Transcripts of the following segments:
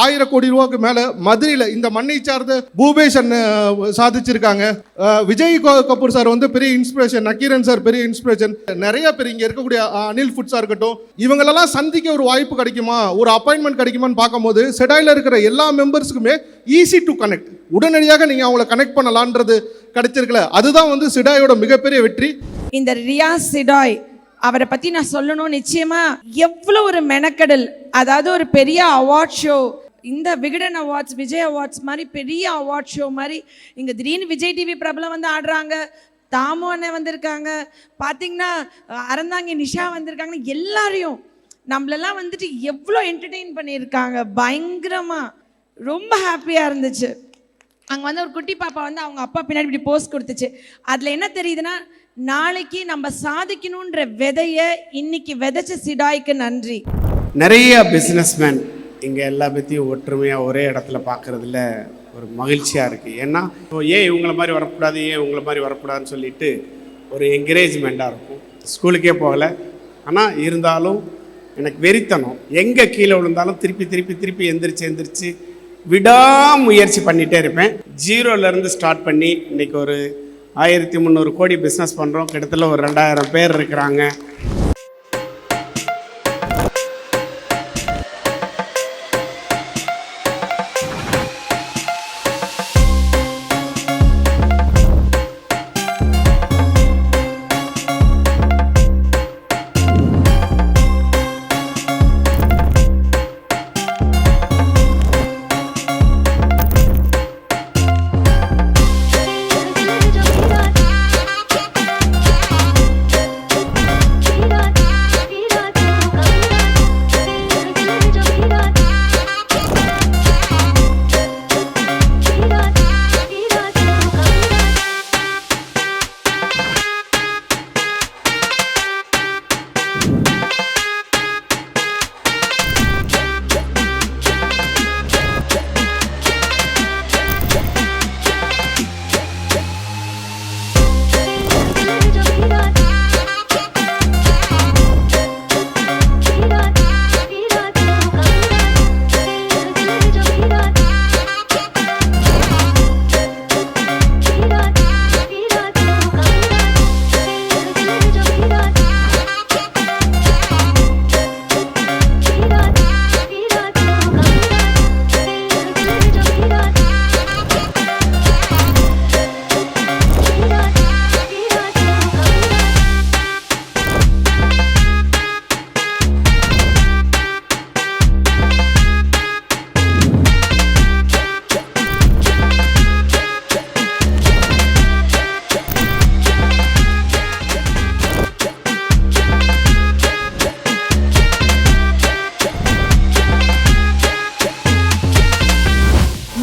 1000 கோடி ரூபாய்க்கு மேல மதுரையில் இந்த மண்ணை சார்ந்த பூபேஷ் சாதிச்சிருக்காங்க. விஜய் கபூர் சார் வந்து பெரிய இன்ஸ்பிரேஷன், நக்கீரன் சார் பெரிய இன்ஸ்பிரேஷன், நிறைய பேர் இங்க இருக்கக்கூடிய அனில் ஃபுட்ஸா இருக்கட்டும், இவங்களெல்லாம் சந்திக்க ஒரு வாய்ப்பு கிடைக்குமா, ஒரு அப்பாயின்மெண்ட் கிடைக்குமான்னு பார்க்கும்போது செடாயில் இருக்கிற எல்லா மெம்பர்ஸுக்குமே ஈஸி டு கனெக்ட், உடனடியாக நீங்க அவங்கள கனெக்ட் பண்ணலான்றது கிடைச்சிருக்கல. அதுதான் வந்து சிடாயோட மிகப்பெரிய வெற்றி. இந்த ரியாஸ் சிடாய் அவரை பற்றி நான் சொல்லணும். நிச்சயமாக எவ்வளோ ஒரு மெனக்கடல், அதாவது ஒரு பெரிய அவார்ட் ஷோ, இந்த விகடன் அவார்ட்ஸ், விஜய் அவார்ட்ஸ் மாதிரி பெரிய அவார்ட் ஷோ மாதிரி இங்கே திடீர்னு விஜய் டிவி பிரபலம் வந்து ஆடுறாங்க, தாமு அண்ணன் வந்திருக்காங்க, பார்த்தீங்கன்னா அறந்தாங்கி நிஷா வந்திருக்காங்க, எல்லாரையும் நம்மளெல்லாம் வந்துட்டு எவ்வளோ என்டர்டெயின் பண்ணியிருக்காங்க. பயங்கரமாக ரொம்ப ஹாப்பியாக இருந்துச்சு. அங்கே வந்து ஒரு குட்டி பாப்பா வந்து அவங்க அப்பா பின்னாடி இப்படி போஸ்ட் கொடுத்துச்சு. அதில் என்ன தெரியுதுன்னா, நாளைக்கு நம்ம சாதிக்கணுன்ற விதையை இன்னைக்கு விதைச்ச சிடாய்க்கு நன்றி. நிறைய பிஸ்னஸ்மேன் இங்கே எல்லா பற்றியும் ஒற்றுமையாக ஒரே இடத்துல பார்க்குறதுல ஒரு மகிழ்ச்சியாக இருக்குது. ஏன்னா ஏன் இவங்கள மாதிரி வரக்கூடாது, ஏன் இவங்கள மாதிரி வரக்கூடாதுன்னு சொல்லிட்டு ஒரு என்கரேஜ்மெண்ட்டாக இருக்கும். ஸ்கூலுக்கே போகலை, ஆனால் இருந்தாலும் எனக்கு வெறித்தனம், எங்கே கீழே விழுந்தாலும் திருப்பி திருப்பி திருப்பி எந்திரிச்சு விடாமுயற்சி பண்ணிகிட்டே இருப்பேன். 0லேருந்து ஸ்டார்ட் பண்ணி இன்றைக்கி ஒரு 1300 கோடி பிஸ்னஸ் பண்ணுறோம். கிட்டத்தட்ட ஒரு 2000 பேர் இருக்கிறாங்க.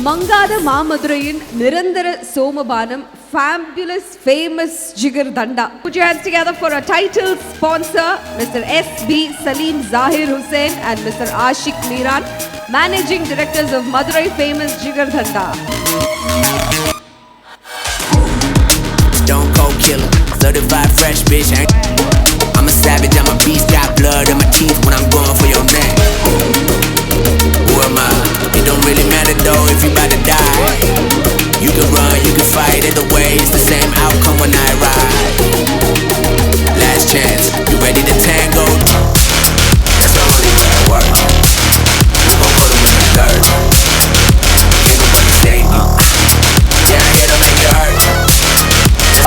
மங்காத மாமதுரையின் நிரந்தர சோமபானம், fabulous famous Jigar Dhanda. Put your hands together for a title sponsor, Mr. S.B. Salim Zahir Hussain and Mr. Ashik Miran, Managing Directors of Madurai famous Jigar Dhanda. Stone cold killer, certified fresh bitch. I'm a savage, I'm a beast, got blood in my teeth when I'm going for your neck. Who am I? It don't really matter though if you about to die. You can run, you can fight, either way it's the same outcome when I ride. Last chance, you ready to tango? That's all it work. You gon' put 'em in the dirt. Ain't nobody save me. Yeah, I'm here to make it hurt.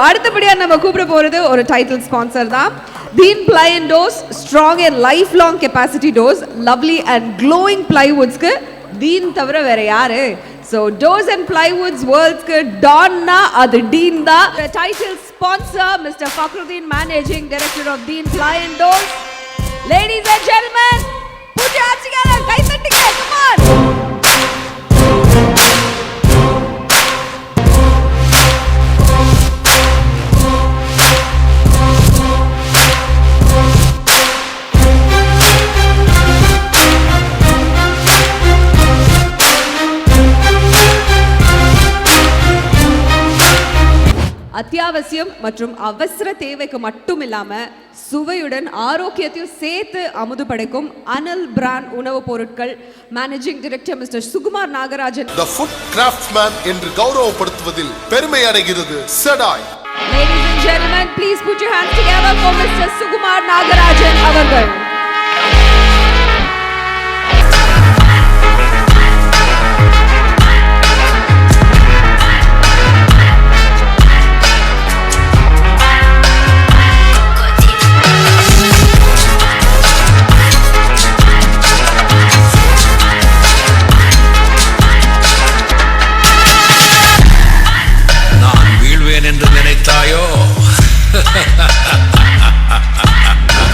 அடுத்தபடியா நம்ம கூப்பிட போறது ஒரு title sponsor தான். Dean Ply and Doors, strong and lifelong capacity doors, lovely and glowing plywoods-க்கு Dean தவிர வேற யாரு? So Doors and Plywoods world's-க்கு Donna அது Dean தான். The title sponsor Mr. Fakhruddin, Managing Director of Dean Ply and Doors. Ladies and gentlemen, put your hands together, கை தட்டுங்க, come on. அத்தியாவசியம் மற்றும் அவசர தேவைக்கு மட்டும் இல்லாம சுவையுடன் ஆரோக்கியத்தையும் சேர்த்து அமுது படைக்கும் அனில் பிராண்ட் உணவுப் பொருட்கள் managing director mister Sukumar Nagarajan The Food Craftsman என்று கௌரவப்படுத்துவதில் பெருமை அடைகிறது செடாய். Ladies and gentlemen, please put your hands together for Mr. Sukumar Nagarajan அவர்கள்.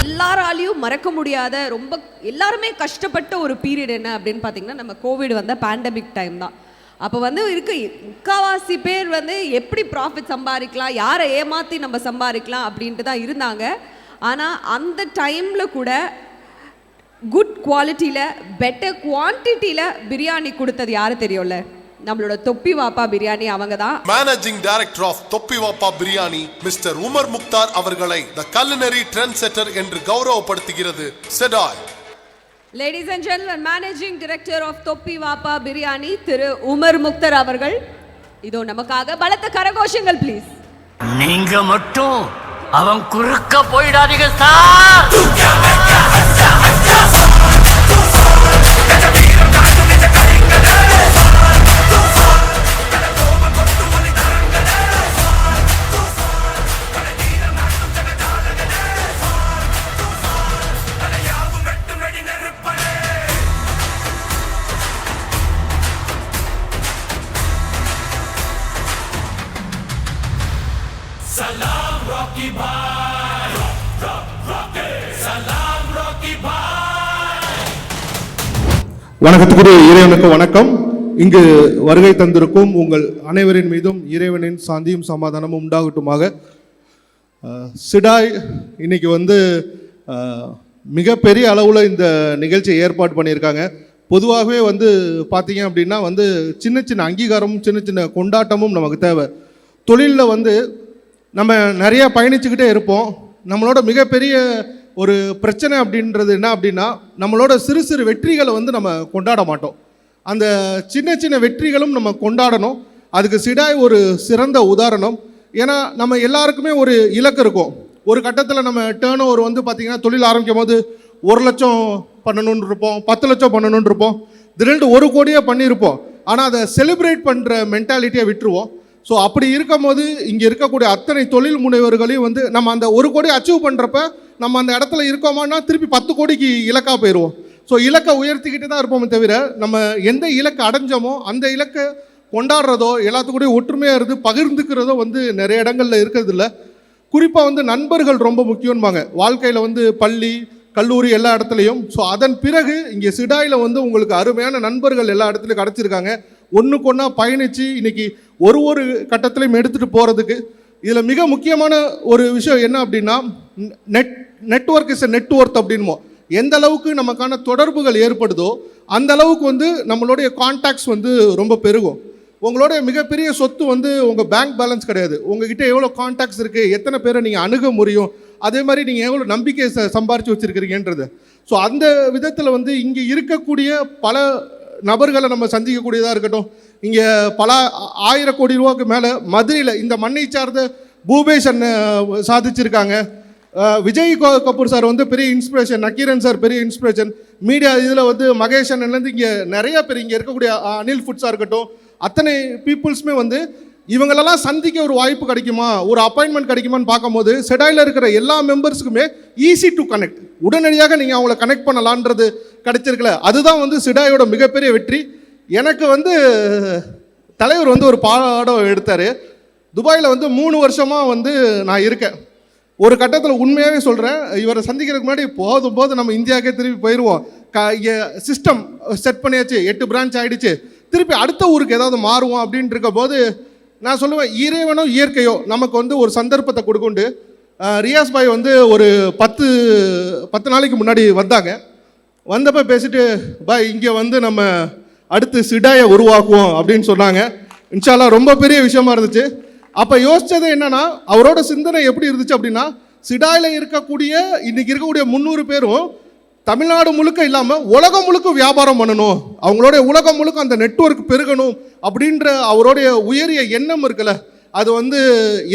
எல்லாராலையும் மறக்க முடியாத ரொம்ப எல்லாருமே கஷ்டப்பட்ட ஒரு பீரியட் என்ன அப்படின்னு பார்த்தீங்கன்னா நம்ம கோவிட் வந்த பேண்டமிக் டைம் தான். அப்போ முக்காவாசி பேர் எப்படி ப்ராஃபிட் சம்பாதிக்கலாம், யாரை ஏமாற்றி நம்ம சம்பாதிக்கலாம் அப்படின்ட்டு தான் இருந்தாங்க. ஆனால் அந்த டைமில் கூட குட் குவாலிட்டியில் பெட்டர் குவான்டிட்டியில் பிரியாணி கொடுத்தது யாரு தெரியும்ல, நம்மளோட தொப்பி வாப்பா பிரியாணி அவங்க தான். Managing director of Thoppi Vappa biryani mister Umar Mukhtar அவர்களை த கலினரி ட்ரெண்ட் செட்டர் என்று கௌரவப்படுத்துகிறது செடாய். Ladies and gentlemen, managing director of Thoppi Vappa biryani Thiru Umar Mukhtar அவர்கள் இதோ நமக்காக பலத்த கரகோஷங்கள் ப்ளீஸ். நீங்க மட்டும் அவன் குறுக்க போயிடாதீங்க sir. Salam Rocky Bhai, Salam Rocky Bhai. வணக்கத்துக்குரிய இறைவனுக்கு வணக்கம். இங்கு வருகை தந்திருக்கும் உங்கள் அனைவரின் மீதும் இறைவனின் சாந்தியும் சமாதானமும் உண்டாகட்டுமாக. சிடாய் இன்னைக்கு மிகப்பெரிய அளவில் இந்த நிகழ்ச்சியை ஏற்பாடு பண்ணியிருக்காங்க. பொதுவாகவே பார்த்தீங்க அப்படின்னா சின்ன சின்ன அங்கீகாரமும் சின்ன சின்ன கொண்டாட்டமும் நமக்கு தேவை. தொழிலில் நம்ம நிறைய பயணிச்சுக்கிட்டே இருப்போம். நம்மளோட மிகப்பெரிய ஒரு பிரச்சனை அப்படின்றது என்ன அப்படின்னா, நம்மளோட சிறு சிறு வெற்றிகளை நம்ம கொண்டாட மாட்டோம். அந்த சின்ன சின்ன வெற்றிகளும் நம்ம கொண்டாடணும். அதுக்கு சிடாய் ஒரு சிறந்த உதாரணம். ஏன்னா நம்ம எல்லாருக்குமே ஒரு இலக்கு இருக்கும். ஒரு கட்டத்தில் நம்ம டேர்ன் ஓவர் பார்த்திங்கன்னா தொழில் ஆரம்பிக்கும் போது 1 லட்சம் பண்ணணுன்னு இருப்போம், 10 லட்சம் பண்ணணுன்னு இருப்போம், திடீர்னு 1 கோடியே பண்ணியிருப்போம். ஆனால் அதை செலிப்ரேட் பண்ணுற மென்டாலிட்டியை விட்டுருவோம். ஸோ அப்படி இருக்கும் போது இங்கே இருக்கக்கூடிய அத்தனை தொழில் முனைவர்களையும் நம்ம அந்த 1 கோடி அச்சீவ் பண்ணுறப்ப நம்ம அந்த இடத்துல இருக்கோமான்னா திருப்பி 10 கோடிக்கு இலக்காக போயிடுவோம். ஸோ இலக்கை உயர்த்திக்கிட்டு தான் இருப்போமே தவிர நம்ம எந்த இலக்கை அடைஞ்சோமோ அந்த இலக்கை கொண்டாடுறதோ எல்லாத்துக்கூடயும் ஒற்றுமையாக இருந்து பகிர்ந்துக்கிறதோ நிறைய இடங்களில் இருக்கிறது இல்லை. குறிப்பாக நண்பர்கள் ரொம்ப முக்கியம்பாங்க வாழ்க்கையில், பள்ளி கல்லூரி எல்லா இடத்துலையும். ஸோ அதன் பிறகு இங்கே சிடாயில் உங்களுக்கு அருமையான நண்பர்கள் எல்லா இடத்துலையும் கிடச்சிருக்காங்க. ஒன்றுக்கு ஒன்றா பயணித்து இன்றைக்கி ஒரு கட்டத்திலையும் எடுத்துகிட்டு போகிறதுக்கு இதில் மிக முக்கியமான ஒரு விஷயம் என்ன அப்படின்னா, நெட்வொர்க் இஸ் எ நெட்வொர்த் அப்படின்மோ. எந்த அளவுக்கு நமக்கான தொடர்புகள் ஏற்படுதோ அந்த அளவுக்கு நம்மளுடைய கான்டாக்ட்ஸ் ரொம்ப பெருகும். உங்களுடைய மிகப்பெரிய சொத்து உங்கள் பேங்க் பேலன்ஸ் கிடையாது, உங்ககிட்ட எவ்வளோ கான்டாக்ட்ஸ் இருக்குது, எத்தனை பேரை நீங்கள் அணுக முடியும், அதே மாதிரி நீங்கள் எவ்வளோ நம்பிக்கையை சம்பாரித்து வச்சுருக்கிறீங்கன்றது. ஸோ அந்த விதத்தில் இங்கே இருக்கக்கூடிய பல நபர்களை நம்ம சந்திக்கக்கூடியதாக இருக்கட்டும். இங்கே பல 1000 கோடி ரூபாய்க்கு மேலே மதுரையில் இந்த மண்ணை சார்ந்த பூபேஷ் சாதிச்சிருக்காங்க. விஜய் கபூர் சார் பெரிய இன்ஸ்பிரேஷன், நக்கீரன் சார் பெரிய இன்ஸ்பிரேஷன், மீடியா இதில் மகேஷ் அண்ணன்லேருந்து இங்கே நிறைய பேர் இங்கே இருக்கக்கூடிய அனில் ஃபுட்ஸாக இருக்கட்டும், அத்தனை பீப்புள்ஸுமே இவங்களெல்லாம் சந்திக்க ஒரு வாய்ப்பு கிடைக்குமா, ஒரு அப்பாயின்மெண்ட் கிடைக்குமான்னு பார்க்கும்போது செடாயில் இருக்கிற எல்லா மெம்பர்ஸுக்குமே ஈஸி டு கனெக்ட், உடனடியாக நீங்கள் அவங்கள கனெக்ட் பண்ணலான்றது கிடைச்சிருக்கல. அதுதான் சிடாயோட மிகப்பெரிய வெற்றி. எனக்கு தலைவர் ஒரு பாடம் எடுத்தார். துபாயில் 3 வருஷமாக நான் இருக்கேன். ஒரு கட்டத்தில் உண்மையாகவே சொல்கிறேன், இவரை சந்திக்கிறதுக்கு முன்னாடி போதும் நம்ம இந்தியாவுக்கே திருப்பி போயிடுவோம், சிஸ்டம் செட் பண்ணியாச்சு, 8 பிரான்ச் ஆகிடுச்சு, திருப்பி அடுத்த ஊருக்கு ஏதாவது மாறுவோம் அப்படின்ட்டு இருக்க போது நான் சொல்லுவேன், இறைவனோ இயற்கையோ நமக்கு ஒரு சந்தர்ப்பத்தை கொடுக்குண்டு. ரியாஸ் பாய் ஒரு 10 நாளைக்கு முன்னாடி வந்தாங்க. வந்தப்போ பேசிட்டு, பாய் இங்கே நம்ம அடுத்து சிடாயை உருவாக்குவோம் அப்படின்னு சொன்னாங்க. இன்ஷால்லா ரொம்ப பெரிய விஷயமா இருந்துச்சு. அப்போ யோசிச்சது என்னன்னா, அவரோட சிந்தனை எப்படி இருந்துச்சு அப்படின்னா, சிடாயில் இருக்கக்கூடிய இன்னைக்கு இருக்கக்கூடிய 300 பேரும் தமிழ்நாடு முழுக்க இல்லாமல் உலகம் முழுக்க வியாபாரம் பண்ணணும், அவங்களுடைய உலகம் முழுக்க அந்த நெட்வொர்க் பெருகணும் அப்படின்ற அவருடைய உயரிய எண்ணம் இருக்குல்ல, அது வந்து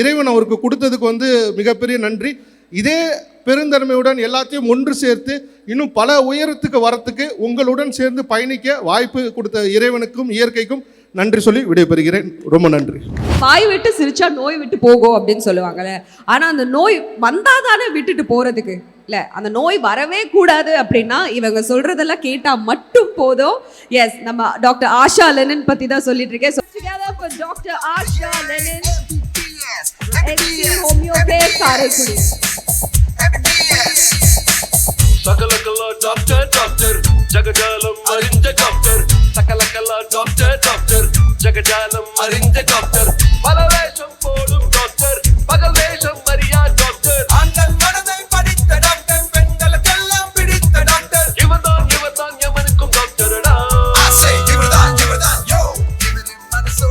இறைவன் அவருக்கு கொடுத்ததுக்கு மிகப்பெரிய நன்றி. இதே பெருந்தன்மையுடன் எல்லாத்தையும் ஒன்று சேர்த்து இன்னும் பல உயரத்துக்கு வரத்துக்கு உங்களுடன் சேர்ந்து பயணிக்க வாய்ப்பு கொடுத்த இறைவனுக்கும் இயற்கைக்கும் நன்றி சொல்லி விடைபெறுகிறேன். ரொம்ப நன்றி. வாய் விட்டு சிரிச்சா நோய் விட்டு போகும் அப்படின்னு சொல்லுவாங்கல்ல, ஆனா அந்த நோய் வந்தாதானே விட்டுட்டு போறதுக்கு இல்ல, அந்த நோய் வரவே கூடாது அப்படின்னா இவங்க சொல்றதெல்லாம் கேட்டா மட்டும் போதும். எஸ், நம்ம டாக்டர் ஆஷா லெனின் பத்தி தான் சொல்லிட்டு இருக்கேன். Together for Dr. Asha Lenin, homeopathy Karaikudi. Sakalakala doctor doctor ஜகஜாலம் அறிந்த டாக்டர், சகலகலா டாக்டர் டாக்டர் ஜகஜாலம் அறிந்த டாக்டர், பல வேஷம் போடும் டாக்டர், பகல் வேஷம் அறியா டாக்டர், ஆண்கள் மனதை படித்த டாக்டர், பெண்களுக்கெல்லாம் பிடித்த டாக்டர், இவர்தான் எவனுக்கும் டாக்டர்டா. இவர்தான் யோ, இவரின் மனசோ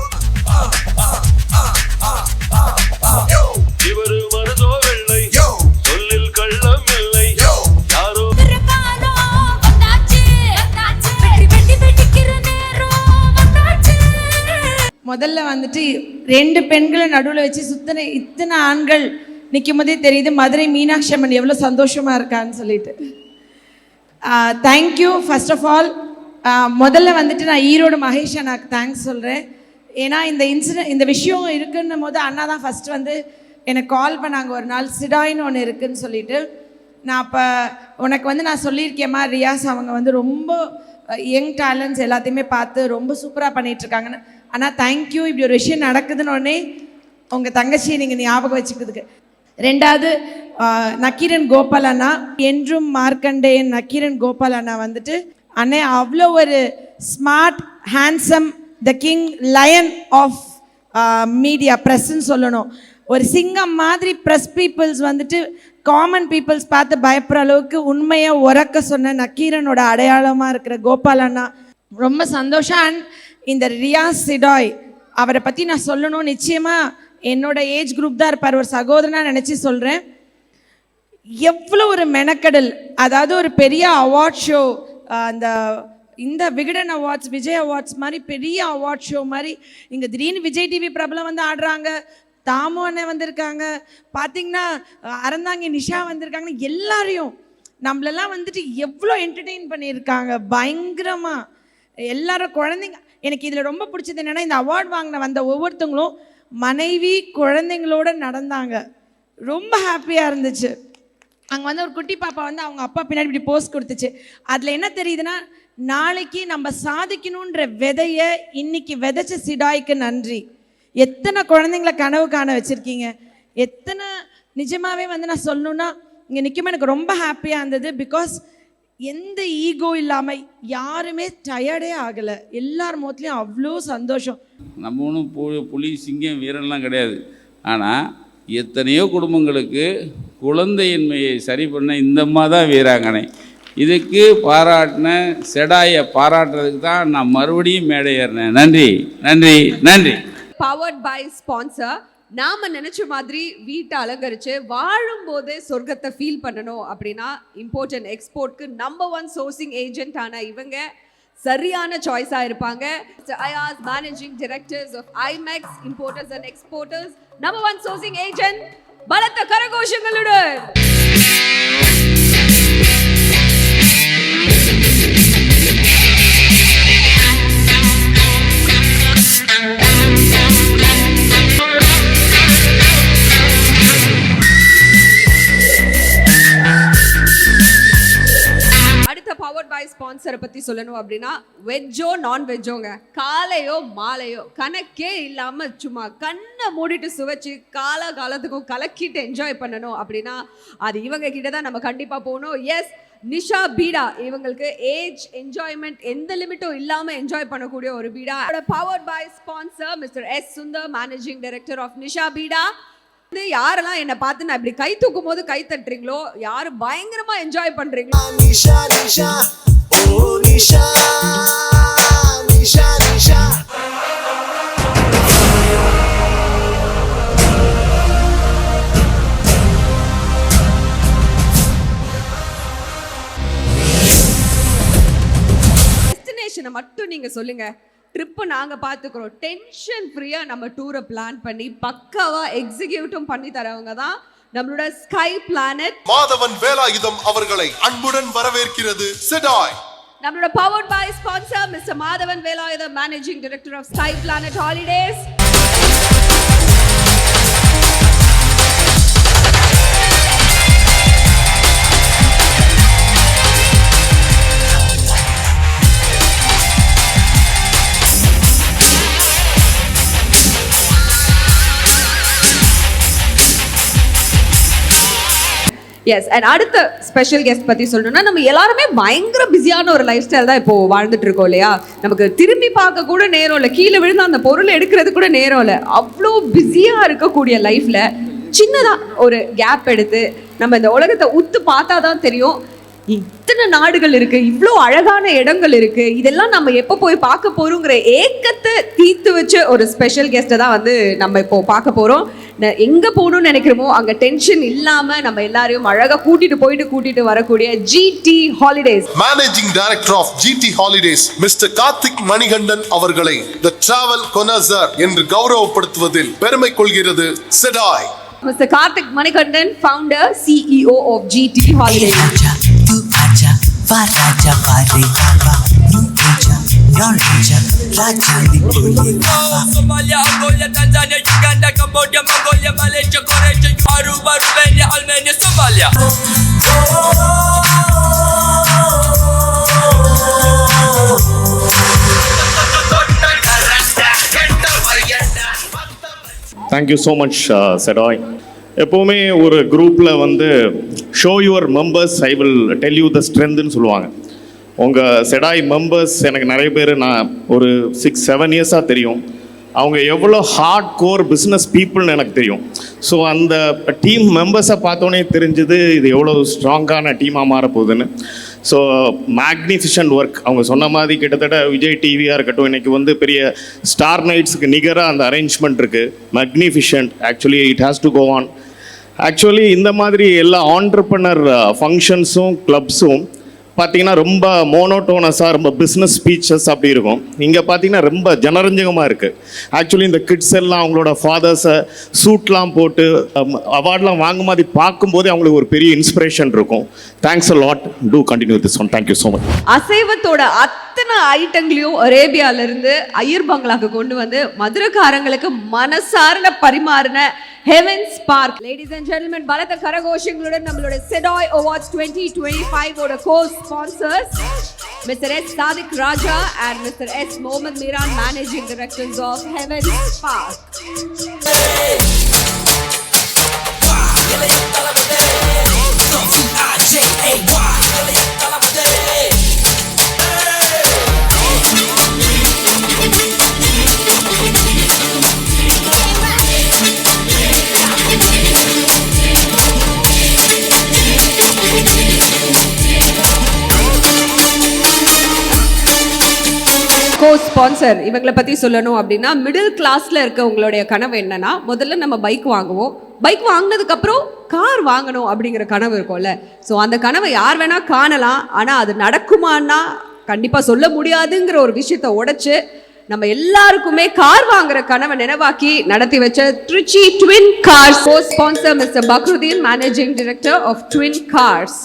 இவரு மனசோ வெள்ளை, சொல்லில் கள்ளம் இல்லை, யாரோ முதல்ல 2 பெண்களை நடுவில் வச்சு இத்தனை ஆண்கள் நிற்கும் போதே தெரியுது மதுரை மீனாட்சி அம்மன் எவ்வளோ சந்தோஷமாக இருக்கான்னு சொல்லிட்டு. தேங்க்யூ. ஃபர்ஸ்ட் ஆஃப் ஆல் முதல்ல நான் ஈரோடு மகேஷ் அண்ணாக்கு தேங்க்ஸ் சொல்கிறேன். ஏன்னா இந்த விஷயம் இருக்குன்னும் போது அண்ணா தான் ஃபஸ்ட்டு எனக்கு கால் பண்ணாங்க ஒரு நாள், சிடாயின்னு ஒன்று இருக்குதுன்னு சொல்லிட்டு. நான் அப்போ உனக்கு நான் சொல்லியிருக்கேம்மா, ரியாஸ் அவங்க ரொம்ப யங் டேலண்ட்ஸ் எல்லாத்தையுமே பார்த்து ரொம்ப சூப்பராக பண்ணிகிட்ருக்காங்கன்னு. ஆனால் தேங்க்யூ, இப்படி ஒரு விஷயம் நடக்குதுன்னு உடனே உங்கள் தங்கச்சியை நீங்கள் ஞாபகம் வச்சுக்கிறதுக்கு. 2வது நக்கீரன் கோபால் அண்ணா, என்றும் மார்க்கண்டேயன் நக்கீரன் கோபால் அண்ணா அண்ணே அவ்வளோ ஒரு smart handsome, the king lion of media ப்ரெஸ்ன்னு சொல்லணும். ஒரு சிங்கம் மாதிரி ப்ரெஸ் பீப்புள்ஸ் காமன் பீப்புள்ஸ் பார்த்து பயப்படுற அளவுக்கு உண்மையை உறக்க சொன்ன நக்கீரனோட அடையாளமாக இருக்கிற கோபால் அண்ணா ரொம்ப சந்தோஷம். அண்ட் இந்த ரியாஸ் சிடாய் அவரை பற்றி நான் சொல்லணும், நிச்சயமாக என்னோட ஏஜ் குரூப் தான் இருப்பார், ஒரு சகோதரனாக நினச்சி சொல்கிறேன். எவ்வளோ ஒரு மெனக்கடல், அதாவது ஒரு பெரிய அவார்ட் ஷோ, இந்த விகடன் அவார்ட்ஸ், விஜய் அவார்ட்ஸ் மாதிரி பெரிய அவார்ட் ஷோ மாதிரி இங்கே திடீர்னு விஜய் டிவி பிரபலம் ஆடுறாங்க, தாமு அண்ணன் வந்திருக்காங்க, பார்த்தீங்கன்னா அறந்தாங்கி நிஷா வந்திருக்காங்கன்னு எல்லாரையும் நம்மளெல்லாம் எவ்வளோ என்டர்டெயின் பண்ணியிருக்காங்க பயங்கரமாக. எல்லாரும் குழந்தைங்க, எனக்கு இதில் ரொம்ப பிடிச்சது என்னென்னா இந்த அவார்ட் வந்த ஒவ்வொருத்தவங்களும் மனைவி குழந்தைங்களோட நடந்தாங்க, ரொம்ப ஹாப்பியாக இருந்துச்சு. அங்கே ஒரு குட்டி பாப்பா அவங்க அப்பா பின்னாடி இப்படி போஸ்ட் கொடுத்துச்சு. அதில் என்ன தெரியுதுன்னா, நாளைக்கு நம்ம சாதிக்கணுன்ற விதையை இன்னைக்கு விதைச்ச சிடாய்க்கு நன்றி. எத்தனை குழந்தைங்கள கனவு காண வச்சுருக்கீங்க, எத்தனை நிஜமாகவே நான் சொல்லணுன்னா இங்கே நிற்கும்போது எனக்கு ரொம்ப ஹாப்பியாக இருந்தது. பிகாஸ் எந்த ஈகோ இல்லாமல் யாருமே டயர்டே ஆகலை, எல்லார் முகத்துலேயும் அவ்வளோ சந்தோஷம். நம்ம ஒன்றும் புலி சிங்கம் வீரன்லாம் கிடையாது. ஆனால் எத்தனையோ குடும்பங்களுக்கு குழந்தையின்மையை சரி பண்ண இந்த அம்மா தான் வீராங்கனை. இதுக்கு பாராட்டின செடாயை பாராட்டுறதுக்கு தான் நான் மறுபடியும் மேடை ஏறினேன். நன்றி நன்றி நன்றி. Powered by sponsor. நாம நினைச்ச மாதிரி வீட்டை அலங்கரிச்சு வாழும்போதே சொர்க்கத்தை ஃபீல் பண்ணணும் அப்படின்னா இம்போர்ட் அண்ட் எக்ஸ்போர்ட்க்கு நம்பர் 1 சோர்சிங் ஏஜென்ட் ஆன இவங்க சரியான சாய்ஸா இருப்பாங்க. IRS managing directors of IMAX importers and exporters, number 1 sourcing agent, பலத்த கரகோஷங்களுடன் பவர்ட் பை ஸ்பான்சரை பற்றி சொல்லணும் அப்படின்னா வெஜ்ஜோ நான் வெஜ்ஜோங்க, காலையோ மாலையோ கணக்கே இல்லாமல் சும்மா கண்ணை மூடிட்டு சுவைச்சு காலத்துக்கும் கலக்கிட்டு என்ஜாய் பண்ணணும் அப்படின்னா அது இவங்க கிட்ட தான் நம்ம கண்டிப்பாக போகணும். எஸ், நிஷா பீடா, இவங்களுக்கு ஏஜ் என்ஜாய்மெண்ட் எந்த லிமிட்டும் இல்லாமல் என்ஜாய் பண்ணக்கூடிய ஒரு பீடா. Powered by sponsor mister S Sundar, managing director of Nisha Beeda. யாரெல்லாம் என்னை பார்த்து நான் இப்படி கை தூக்கும் போது கை தட்டுறீங்களோ, யாரு பயங்கரமா என்ஜாய் பண்றீங்களோ, நிஷா நிஷா ஓ நிஷா நிஷா நிஷா நீங்க சொல்லுங்க. ட்ரிப்பு நாங்க பாத்துக்கிறோம். டென்ஷன் ஃப்ரீயா நம்ம டூரை பிளான் பண்ணி பக்காவா எக்ஸிக்யூட்டும் பண்ணி தரவங்க தான் நம்மளோட ஸ்கை பிளானட். மாதவன் வேலாயுதம் அவர்களை அன்புடன் வரவேற்கிறது செடாய். நம்மளோட powered by sponsor mister Madhavan Velayudham, managing director of sky planet holidays. Yes, and அடுத்த ஸ்பெஷல் கெஸ்ட் பற்றி சொல்லணும்னா, நம்ம எல்லாருமே பயங்கர பிஸியான ஒரு லைஃப் ஸ்டைல் தான் இப்போ வாழ்ந்துட்டு இருக்கோம் இல்லையா? நமக்கு திரும்பி பார்க்க கூட நேரம் இல்லை, கீழே விழுந்து அந்த பொருளை எடுக்கிறது கூட நேரம் இல்லை. அவ்வளோ பிஸியாக இருக்கக்கூடிய லைஃப்பில் சின்னதாக ஒரு கேப் எடுத்து நம்ம இந்த உலகத்தை உத்து பார்த்தா தான் தெரியும், இத்தனை நாடுகள் இருக்கு, இவ்வளோ அழகான இடங்கள் இருக்கு, இதெல்லாம் நம்ம எப்போ போய் பார்க்க போறோங்கிற ஏக்கத்தை தீர்த்து வச்ச ஒரு ஸ்பெஷல் கெஸ்ட்டை தான் வந்து நம்ம இப்போ பார்க்க போறோம். எங்க போகணும்னு நினைக்கிறோமோ அங்க டென்ஷன் இல்லாம நம்ம எல்லாரையும் அழகா கூட்டிட்டு வரக்கூடிய GT holidays managing director of GT holidays mister Karthik Manikandan அவர்களை தி டிராவல் கொனசர் என்று கௌரவப்படுத்துவதில் பெருமை கொள்கிறது செடாய். Mister Karthik Manikandan, founder CEO of GT Holidays. Raja Pare Baba Nuja Raja Raja Nipuye Baba Somalia, Angola, Tanzania, Uganda, Cambodia, Mongolia, Malaysia, Croatia, Aruba, Romania, Armenia, Somalia. Thank you so much, Sedoy. எப்போவுமே ஒரு குரூப்பில் வந்து show your members I will tell you the ஸ்ட்ரென்த்னு சொல்லுவாங்க. உங்கள் செடாய் members எனக்கு நிறைய பேர் நான் ஒரு 6-7 இயர்ஸாக தெரியும். அவங்க எவ்வளோ ஹார்ட் கோர் பிஸ்னஸ் பீப்புள்னு எனக்கு தெரியும். ஸோ அந்த டீம் மெம்பர்ஸை பார்த்தோன்னே தெரிஞ்சது இது எவ்வளோ ஸ்ட்ராங்கான டீமாக மாறப்போகுதுன்னு. So magnificent work. அவங்க சொன்ன மாதிரி கிட்டத்தட்ட விஜய் டிவியாக இருக்கட்டும், இன்றைக்கி வந்து பெரிய ஸ்டார் நைட்ஸுக்கு நிகராக அந்த அரேஞ்ச்மெண்ட் இருக்குது. Magnificent. Actually it has to go on. Actually இந்த மாதிரி எல்லா ஆண்டர்ப்ரனர் ஃபங்க்ஷன்ஸும் கிளப்ஸும் பார்த்தீங்கன்னா ரொம்ப மோனோட்டோனஸாக ரொம்ப பிஸ்னஸ் ஸ்பீச்சஸ் அப்படி இருக்கும். இங்கே பார்த்தீங்கன்னா ரொம்ப ஜனரஞ்சகமாக இருக்குது. ஆக்சுவலி இந்த கிட்ஸ் எல்லாம் அவங்களோட ஃபாதர்ஸை சூட்லாம் போட்டு அவார்ட்லாம் வாங்கும் மாதிரி பார்க்கும்போதே அவங்களுக்கு ஒரு பெரிய இன்ஸ்பிரேஷன் இருக்கும். Thanks a lot. To continue this one. Thank you so much. அசைவத்தோட அத்தனை ஐட்டங்களையும் அரேபியாவிலிருந்து ஐயர் பங்களாக்கு கொண்டு வந்து மதுரைக்காரங்களுக்கு மனசார்ந்த பரிமாறின Heaven's Park. Ladies and gentlemen, பலத்த கரகோஷங்களுடன் நம்மளோட செடாய் அவார்ட்ஸ் 2025 ஓட co-sponsors Mr. S. Sadiq Raja and Mr. S. Mohammad Miran, Managing Directors of Heaven's Park. Co-sponsor இவங்களை பற்றி சொல்லணும் அப்படின்னா, மிடில் கிளாஸில் இருக்க உங்களுடைய கனவு என்னன்னா, முதல்ல நம்ம பைக் வாங்குவோம், பைக் வாங்கினதுக்கப்புறம் கார் வாங்கணும் அப்படிங்கிற கனவு இருக்கும்ல. ஸோ அந்த கனவை யார் வேணால் காணலாம், ஆனால் அது நடக்குமான்னா கண்டிப்பாக சொல்ல முடியாதுங்கிற ஒரு விஷயத்தை உடைச்சு நம்ம எல்லாருக்குமே கார் வாங்குற கனவை நினைவாக்கி நடத்தி வச்ச Trichy twin cars co-sponsor Mr. Bakruddin, Managing Director of Twin Cars.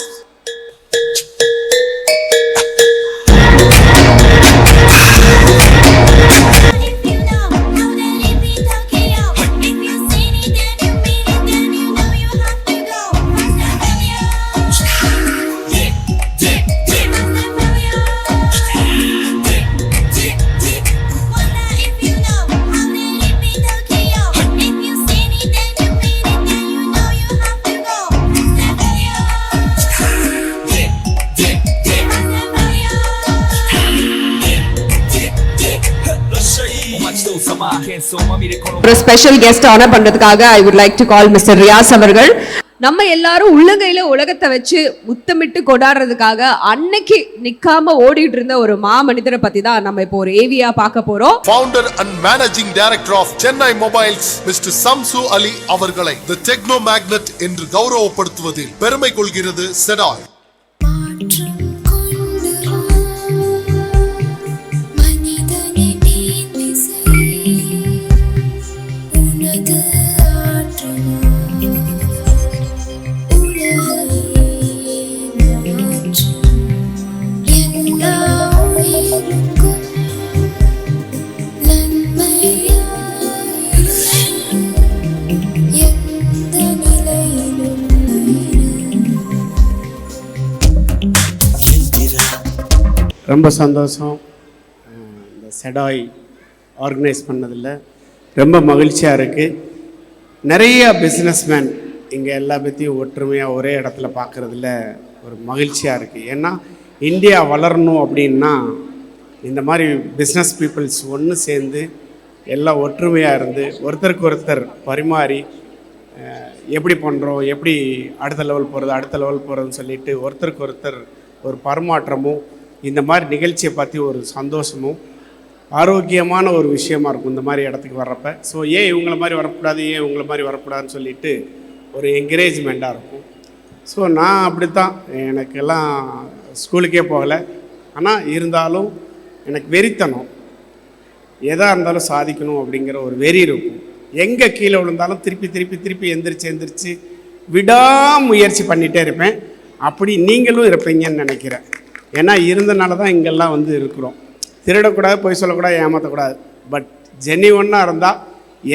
ஒரு ஸ்பெஷல் கெஸ்ட் ஆனர் பண்றதுக்காக I would like to call mister Riyaz அவர்கள். நம்ம எல்லாரும் உள்ளங்கையில உலகத்தை வச்சு முத்தமிட்டு கொண்டாடுறதுக்காக அன்னைக்கு நிக்காம ஓடிட்டு இருந்த ஒரு மாமனிதரை பத்தி தான் நம்ம இப்போ ஒரு ஏவியா பார்க்க போறோம். Founder and managing director of Chennai mobiles mister Samsu Ali அவர்களை தி டெக்னோ மேக்னெட் என்று கௌரவப்படுத்துவதில் பெருமை கொள்கிறது செடாய். ரொம்ப சந்தோஷம். இந்த செடாய் ஆர்கனைஸ் பண்ணதில் ரொம்ப மகிழ்ச்சியாக இருக்குது. நிறைய பிஸ்னஸ்மேன் இங்கே எல்லா பற்றியும் ஒற்றுமையாக ஒரே இடத்துல பார்க்குறதுல ஒரு மகிழ்ச்சியாக இருக்குது. ஏன்னா இந்தியா வளரணும் அப்படின்னா இந்த மாதிரி பிஸ்னஸ் பீப்புள்ஸ் ஒன்று சேர்ந்து எல்லாம் ஒற்றுமையாக இருந்து ஒருத்தருக்கு ஒருத்தர் பரிமாறி எப்படி பண்ணுறோம், எப்படி அடுத்த லெவல் போகிறதுன்னு சொல்லிட்டு ஒருத்தருக்கு ஒருத்தர் ஒரு பரிமாற்றமும் இந்த மாதிரி நிகழ்ச்சியை பற்றி ஒரு சந்தோஷமும் ஆரோக்கியமான ஒரு விஷயமா இருக்கும் இந்த மாதிரி இடத்துக்கு வர்றப்ப. ஸோ ஏன் இவங்கள மாதிரி வரக்கூடாதுன்னு சொல்லிட்டு ஒரு என்கரேஜ்மெண்ட்டாக இருக்கும். ஸோ நான் அப்படித்தான், எனக்கெல்லாம் ஸ்கூலுக்கே போகலை, ஆனால் இருந்தாலும் எனக்கு வெறித்தனம், எதாக இருந்தாலும் சாதிக்கணும் அப்படிங்கிற ஒரு வெறி இருக்கும். எங்கே கீழே விழுந்தாலும் திருப்பி எந்திரிச்சு விடாமுயற்சி பண்ணிகிட்டே இருப்பேன். அப்படி நீங்களும் இருப்பீங்கன்னு நினைக்கிறேன். ஏன்னா இருந்தனால தான் இங்கெல்லாம் வந்து இருக்கிறோம். திருடக்கூடாது, பொய் சொல்லக்கூடாது, ஏமாற்றக்கூடாது. பட் ஜென்னியூனாக இருந்தால்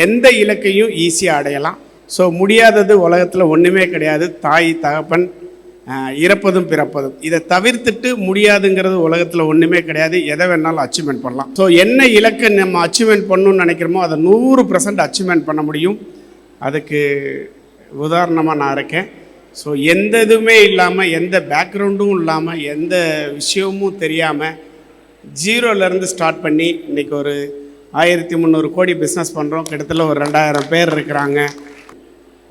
எந்த இலக்கையும் ஈஸியாக அடையலாம். ஸோ முடியாதது உலகத்தில் ஒன்றுமே கிடையாது. தாய் தகப்பன் இறப்பதும் பிறப்பதும், இதை தவிர்த்துட்டு முடியாதுங்கிறது உலகத்தில் ஒன்றுமே கிடையாது. எதை வேணாலும் அச்சீவ்மெண்ட் பண்ணலாம். ஸோ என்ன இலக்கை நம்ம அச்சீவ்மெண்ட் பண்ணணும்னு நினைக்கிறோமோ அதை 100% அச்சீவ்மெண்ட் பண்ண முடியும். அதுக்கு உதாரணமாக நான் இருக்கேன். ஸோ எந்த இதுவுமே இல்லாமல், எந்த பேக்ரவுண்டும் இல்லாமல், எந்த விஷயமும் தெரியாமல் ஜீரோலேருந்து ஸ்டார்ட் பண்ணி இன்றைக்கி ஒரு 1300 கோடி பிஸ்னஸ் பண்ணுறோம். கிட்டத்தட்ட ஒரு 2000 பேர் இருக்கிறாங்க.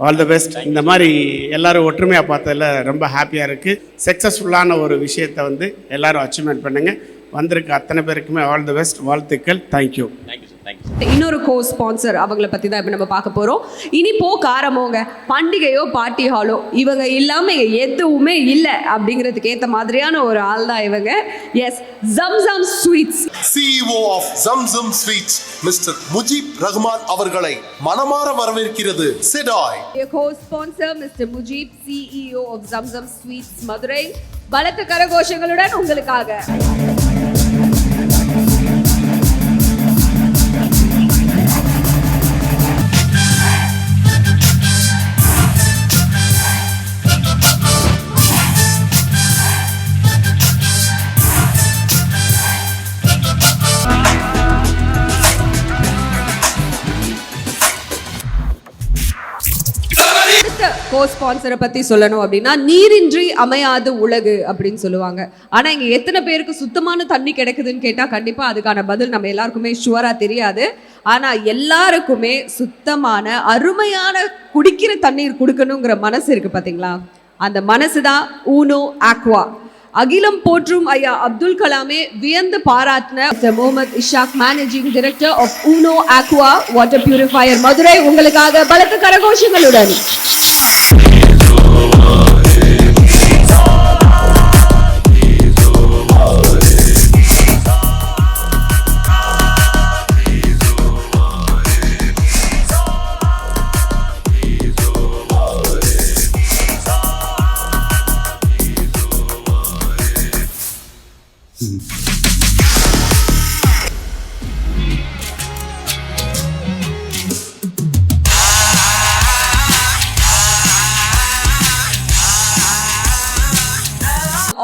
All the best. இந்த மாதிரி எல்லோரும் ஒற்றுமையாக பார்த்ததில் ரொம்ப ஹாப்பியாக இருக்குது. சக்ஸஸ்ஃபுல்லான ஒரு விஷயத்தை வந்து எல்லோரும் அச்சீவ்மெண்ட் பண்ணுங்கள். வந்திருக்க அத்தனை பேருக்குமே ஆல் த பெஸ்ட், வாழ்த்துக்கள். தேங்க்யூ. இன்னொரு கோ ஸ்பான்சர் அவங்கள பற்றி தான் இப்போ நம்ம பார்க்க போகிறோம். இனிப்போ காரமோங்க, பண்டிகையோ பார்ட்டி ஹாலோ, இவங்க இல்லாமல் எதுவுமே இல்லை அப்படிங்கிறதுக்கு ஏற்ற மாதிரியான ஒரு ஆள் தான் இவங்க. Yes, Zamzam sweets CEO of Zamzam sweets mister Mujeeb Rahman அவர்களை மனமார வரவேற்கிறது செடாய். Co sponsor mister Mujeeb, CEO of Zamzam sweets Madurai. பலத்த கரகோஷங்களுடன் உங்களுக்காக. கோ ஸ்பான்சரை பற்றி சொல்லணும் அப்படின்னா, நீரின்றி அமையாது உலகு அப்படின்னு சொல்லுவாங்க. ஆனால் இங்கே எத்தனை பேருக்கு சுத்தமான தண்ணி கிடைக்குதுன்னு கேட்டால் கண்டிப்பாக அதுக்கான பதில் நம்ம எல்லாருக்குமே ஷுவராக தெரியாது. ஆனால் எல்லாருக்குமே சுத்தமான அருமையான குடிக்கிற தண்ணீர் கொடுக்கணுங்கிற மனசு இருக்குது பார்த்தீங்களா? அந்த மனசு தான் ஊனோ ஆக்வா. அகிலம் போற்றும் ஐயா அப்துல் கலாமே வியந்து பாராட்டின Mohammed Ishaq, managing director of Uno Aqua water purifier Madurai, உங்களுக்காக பலத்த கரகோஷங்களுடன்.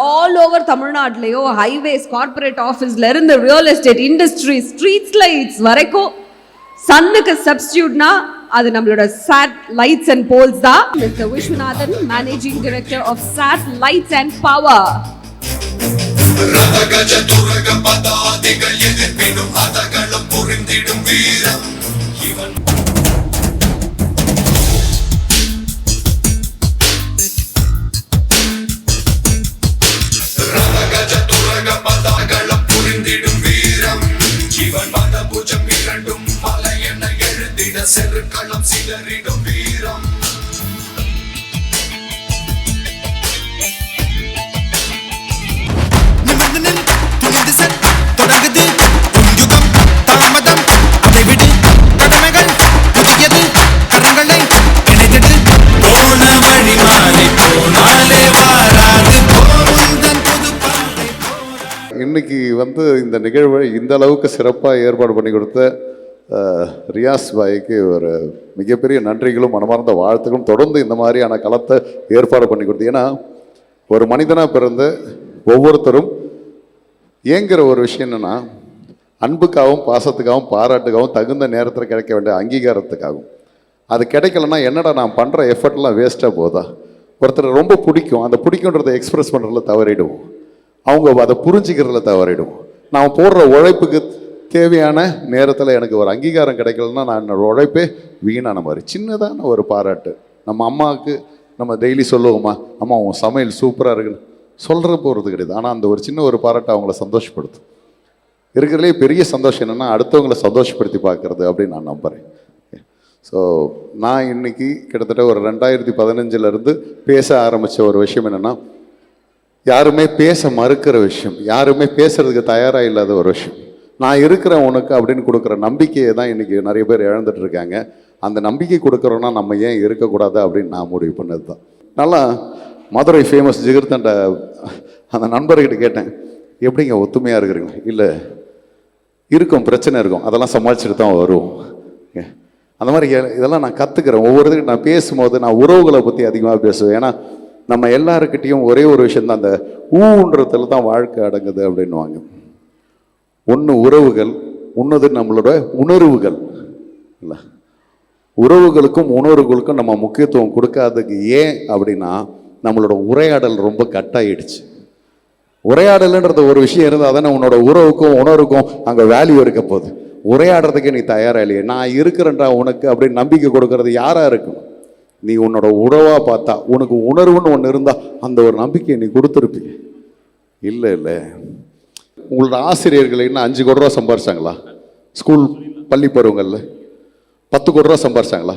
ஆல் ஓவர் தமிழ்நாட்டிலேயோ ஹைவேஸ், கார்பரேட் ஆஃபீஸ்ல இருந்து real estate industry, street lights வரைக்கும் சன்னுக்கு சப்ஸ்டியூட்னா அது நம்மளோட சாட் லைட்ஸ் அண்ட் போல்ஸ் தான். Mister Viswanathan, managing director of Sat lights and power. செருக்களம் சிலரிடும் வீரம். தொடங்குது யுகம், தாமதம் அதை விடு, கடமைகள் புதியது, கரங்களை இணைத்திடு. போன வழி மாறி போனாலே வாராது இன்னைக்கு வந்து இந்த நிகழ்வை இந்த அளவுக்கு சிறப்பாக ஏற்பாடு பண்ணி கொடுத்த ரியாஸ் பாய்க்கு ஒரு மிகப்பெரிய நன்றிகளும் மனமார்ந்த வாழ்த்துக்களும். தொடர்ந்து இந்த மாதிரியான களத்தை ஏற்பாடு பண்ணி கொடுத்து, ஏன்னா ஒரு மனிதனாக பிறந்த ஒவ்வொருத்தரும் ஏங்கிற ஒரு விஷயம் என்னென்னா, அன்புக்காகவும் பாசத்துக்காகவும் பாராட்டுக்காகவும் தகுந்த நேரத்தில் கிடைக்க வேண்டிய அங்கீகாரத்துக்காகவும். அது கிடைக்கலன்னா என்னடா நான் பண்ணுற எஃபர்ட்லாம் வேஸ்ட்டாக போதா? ஒருத்தர் ரொம்ப பிடிக்கும், அந்த பிடிக்குன்றதை எக்ஸ்பிரஸ் பண்ணுறதுல தவறிடுவோம், அவங்க அதை புரிஞ்சிக்கிறதுல தவறிடுவோம். நான் போடுற உழைப்புக்கு தேவையான நேரத்தில் எனக்கு ஒரு அங்கீகாரம் கிடைக்கலன்னா நான் என்னோடய உழைப்பே வீணான மாதிரி. சின்னதான ஒரு பாராட்டு, நம்ம அம்மாவுக்கு நம்ம டெய்லி சொல்லுவோம்மா, அம்மா உன் சமையல் சூப்பராக இருக்குன்னு சொல்கிற போகிறது கிடையாது. ஆனால் அந்த ஒரு சின்ன ஒரு பாராட்டு அவங்கள சந்தோஷப்படுத்தும். இருக்கிறதுலே பெரிய சந்தோஷம் என்னென்னா அடுத்தவங்களை சந்தோஷப்படுத்தி பார்க்குறது அப்படின்னு நான் நம்புகிறேன். ஸோ நான் இன்றைக்கி கிட்டத்தட்ட ஒரு 2015 பேச ஆரம்பித்த ஒரு விஷயம் என்னென்னா, யாருமே பேச மறுக்கிற விஷயம், யாருமே பேசுகிறதுக்கு தயாராக இல்லாத ஒரு விஷயம். நான் இருக்கிறேன் உனக்கு அப்படின்னு கொடுக்குற நம்பிக்கையை தான் இன்றைக்கி நிறைய பேர் இழந்துட்டு இருக்காங்க. அந்த நம்பிக்கை கொடுக்குறோன்னா நம்ம ஏன் இருக்கக்கூடாது அப்படின்னு நான் முடிவு பண்ணது தான். நல்லா மதுரை ஃபேமஸ் ஜிகர்தண்ட அந்த நண்பர்கிட்ட கேட்டேன், எப்படிங்க ஒத்துமையாக இருக்கிறீங்க? இல்லை, இருக்கும், பிரச்சனை இருக்கும், அதெல்லாம் சமாளிச்சுட்டு தான் வரும். அந்த மாதிரி இதெல்லாம் நான் கற்றுக்கிறேன். ஒவ்வொருத்தருக்கும் நான் பேசும்போது நான் உறவுகளை பற்றி அதிகமாக பேசுவேன். ஏன்னா நம்ம எல்லாருக்கிட்டையும் ஒரே ஒரு விஷயந்தான், அந்த ஊன்றதுல தான் வாழ்க்கை அடங்குது அப்படின்வாங்க. ஒன்று உறவுகள், இன்னொரு நம்மளோட உணர்வுகள். இல்லை, உறவுகளுக்கும் உணர்வுகளுக்கும் நம்ம முக்கியத்துவம் கொடுக்காததுக்கு ஏன் அப்படின்னா நம்மளோட உரையாடல் ரொம்ப கட்டாயிடுச்சு. உரையாடல்ன்றது ஒரு விஷயம் இருந்தால் தானே உன்னோட உறவுக்கும் உணர்வுக்கும் அங்கே வேல்யூ இருக்க போகுது. உரையாடுறதுக்கே நீ தயாராக இல்லையே, நான் இருக்கிறேன்டா உனக்கு அப்படின்னு நம்பிக்கை கொடுக்கறது யாராக இருக்கும்? நீ உன்னோட உறவாக பார்த்தா, உனக்கு உணர்வுன்னு ஒன்று இருந்தால் அந்த ஒரு நம்பிக்கையை நீ கொடுத்துருப்பீங்க. இல்லை இல்லை, உங்களோட ஆசிரியர்கள் இன்னும் 5 கோடி ரூபா சம்பாரிச்சாங்களா? ஸ்கூல் பள்ளி பருவங்களில் 10 கோடி ரூபா சம்பாரிச்சாங்களா?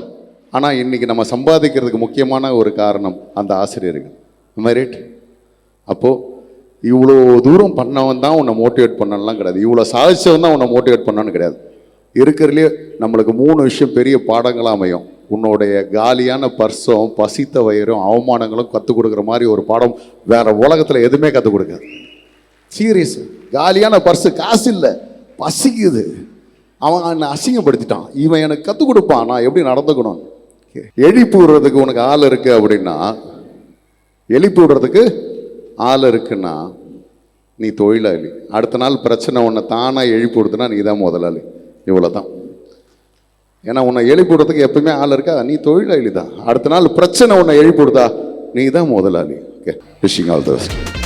ஆனால் இன்றைக்கி நம்ம சம்பாதிக்கிறதுக்கு முக்கியமான ஒரு காரணம் அந்த ஆசிரியர்கள். ரைட்? அப்போது இவ்வளோ தூரம் பண்ணவன் தான் உன்னை மோட்டிவேட் பண்ணலாம் கிடையாது, இவ்வளோ சாதிச்சவன் தான் உன்னை மோட்டிவேட் பண்ணான்னு கிடையாது. இருக்கிறதுலே நம்மளுக்கு 3 விஷயம் பெரிய பாடங்களாக அமையும். உன்னுடைய காலியான பர்ஸும் பசித்த வயிறும் அவமானங்களும் கற்றுக் கொடுக்குற மாதிரி ஒரு பாடம் வேற உலகத்தில் எதுவுமே கற்றுக் கொடுக்காது. சீரியஸ். காலியான பர்ஸு, காசு இல்லை, பசிக்குது, அவன் என்னை அசிங்கப்படுத்திட்டான், இவன் எனக்கு கற்றுக் கொடுப்பான் நான் எப்படி நடந்துக்கணும். எழுப்பி விடுறதுக்கு உனக்கு ஆள் இருக்கு அப்படின்னா, எழுப்பி விடுறதுக்கு ஆள் இருக்குன்னா நீ தொழிலாளி. அடுத்த நாள் பிரச்சனை உன்னை தானாக எழுப்பி விடுதுன்னா நீ தான் முதலாளி. இவ்வளோ தான். ஏன்னா உன்னை எழுப்பி விடுறதுக்கு எப்பவுமே ஆள் இருக்கா, நீ தொழிலாளி தான். அடுத்த நாள் பிரச்சனை உன்னை எழுப்பி விடுதா, நீ தான் முதலாளி. Okay, wishing all the best.